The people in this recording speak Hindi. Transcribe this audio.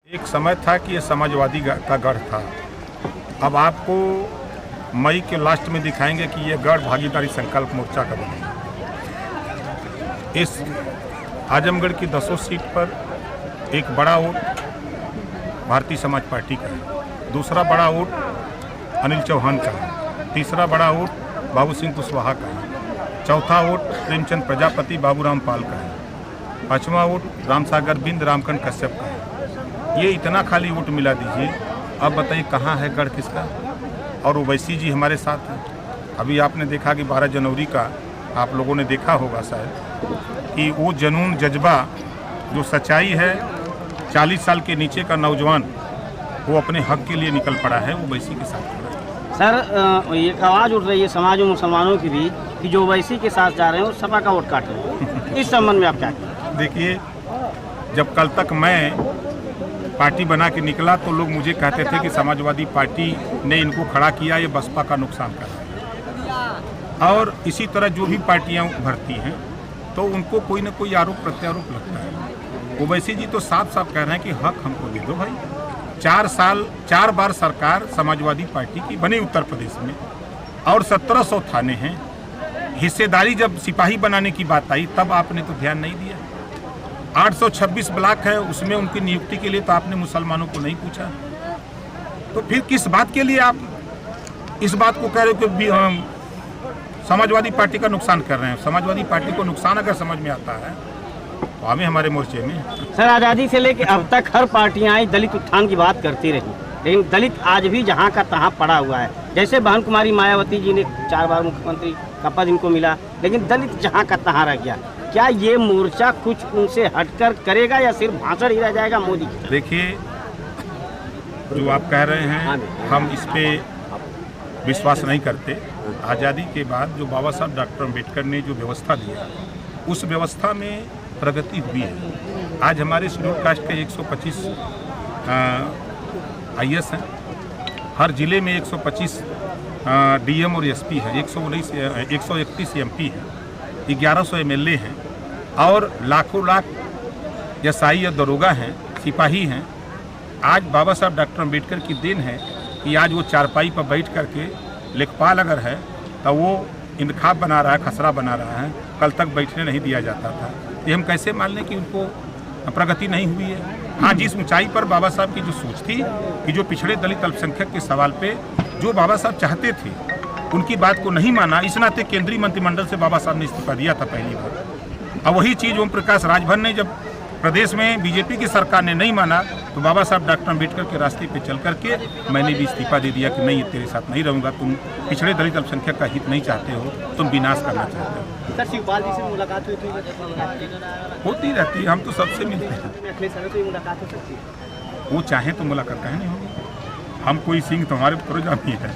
एक समय था कि ये समाजवादी का गढ़ था। अब आपको मई के लास्ट में दिखाएंगे कि ये गढ़ भागीदारी संकल्प मोर्चा का बनेगा। इस आजमगढ़ की 10 सीट पर एक बड़ा वोट भारतीय समाज पार्टी का है, दूसरा बड़ा वोट अनिल चौहान का है, तीसरा बड़ा वोट बाबू सिंह कुशवाहा का है, चौथा वोट प्रेमचंद प्रजापति बाबूराम पाल का है, पाँचवा वोट रामसागर बिंद रामकंठ कश्यप का है। ये इतना खाली वोट मिला दीजिए, अब बताइए कहाँ है गढ़ किसका। और ओवैसी जी हमारे साथ हैं। अभी आपने देखा कि 12 जनवरी का आप लोगों ने देखा होगा शायद कि वो जुनून जज्बा जो सच्चाई है, 40 साल के नीचे का नौजवान वो अपने हक के लिए निकल पड़ा है, वो ओवैसी के साथ खड़ा है। सर, ये आवाज़ उठ रही है समाज में मुसलमानों की भी कि जो ओवैसी के साथ जा रहे हैं वो सपा का वोट काट रहे हैं। इस संबंध में आप क्या कहें? देखिए, जब कल तक मैं पार्टी बना के निकला तो लोग मुझे कहते थे कि समाजवादी पार्टी ने इनको खड़ा किया, ये बसपा का नुकसान कर रहा है। और इसी तरह जो भी पार्टियां उभरती हैं तो उनको कोई ना कोई आरोप प्रत्यारोप लगता है। ओवैसी जी तो साफ साफ कह रहे हैं कि हक हमको दे दो भाई। 4 बार सरकार समाजवादी पार्टी की बनी उत्तर प्रदेश में और 1700 थाने हैं। हिस्सेदारी जब सिपाही बनाने की बात आई तब आपने तो ध्यान नहीं दिया। 826 ब्लॉक है, उसमें उनकी नियुक्ति के लिए तो आपने मुसलमानों को नहीं पूछा। तो फिर किस बात के लिए आप इस बात को कह रहे हो कि हम समाजवादी पार्टी का नुकसान कर रहे हैं? समाजवादी पार्टी को नुकसान अगर समझ में आता है तो हमें हमारे मोर्चे में। सर, आज़ादी से लेकर अब तक हर पार्टियां दलित उत्थान की बात करती रही, लेकिन दलित आज भी जहां का तहां पड़ा हुआ है। जैसे बहन कुमारी मायावती जी ने 4 बार मुख्यमंत्री का पद इनको मिला, लेकिन दलित जहां का तहां रह गया। क्या ये मोर्चा कुछ उनसे हटकर करेगा या सिर्फ भाषण ही रह जाएगा मोदी की? देखिए, जो आप कह रहे हैं हम इस पे विश्वास नहीं करते। आज़ादी के बाद जो बाबा साहब डॉक्टर अम्बेडकर ने जो व्यवस्था दिया, उस व्यवस्था में प्रगति हुई है। आज हमारे शेड्यूल कास्ट के 125 IS हैं, हर जिले में 125 DM और SP है, 131 MP है, 1100 MLA हैं और लाखों लाख SI या दरोगा हैं, सिपाही हैं। आज बाबा साहब डॉक्टर अम्बेडकर की देन है कि आज वो चारपाई पर बैठ करके लेखपाल अगर है तो वो इंतखाब बना रहा है, खसरा बना रहा है। कल तक बैठने नहीं दिया जाता था। ये हम कैसे मान लें कि उनको प्रगति नहीं हुई है? हाँ, जिस ऊंचाई पर बाबा साहब की जो सोच थी कि जो पिछड़े दलित अल्पसंख्यक के सवाल पे जो बाबा साहब चाहते थे उनकी बात को नहीं माना, इस नाते केंद्रीय मंत्रिमंडल से बाबा साहब ने इस्तीफा दिया था पहली बार। अब वही चीज़ ओम प्रकाश राजभर ने जब प्रदेश में बीजेपी की सरकार ने नहीं माना तो बाबा साहब डॉक्टर अम्बेडकर के रास्ते पे चल करके मैंने भी इस्तीफा दे दिया कि नहीं, तेरे साथ नहीं रहूँगा। तुम पिछड़े दलित अल्पसंख्यक का हित नहीं चाहते हो, तुम विनाश करना चाहते हो। सर, शिवपाल जी से मुलाकात हुई थी? होती रहती है, हम तो सबसे मिलते हैं। मुलाकात हो सकती है? वो चाहें तो मुलाकात कहीं नहीं होगी। हम कोई सिंह तुम्हारे प्रोग्राम ही है।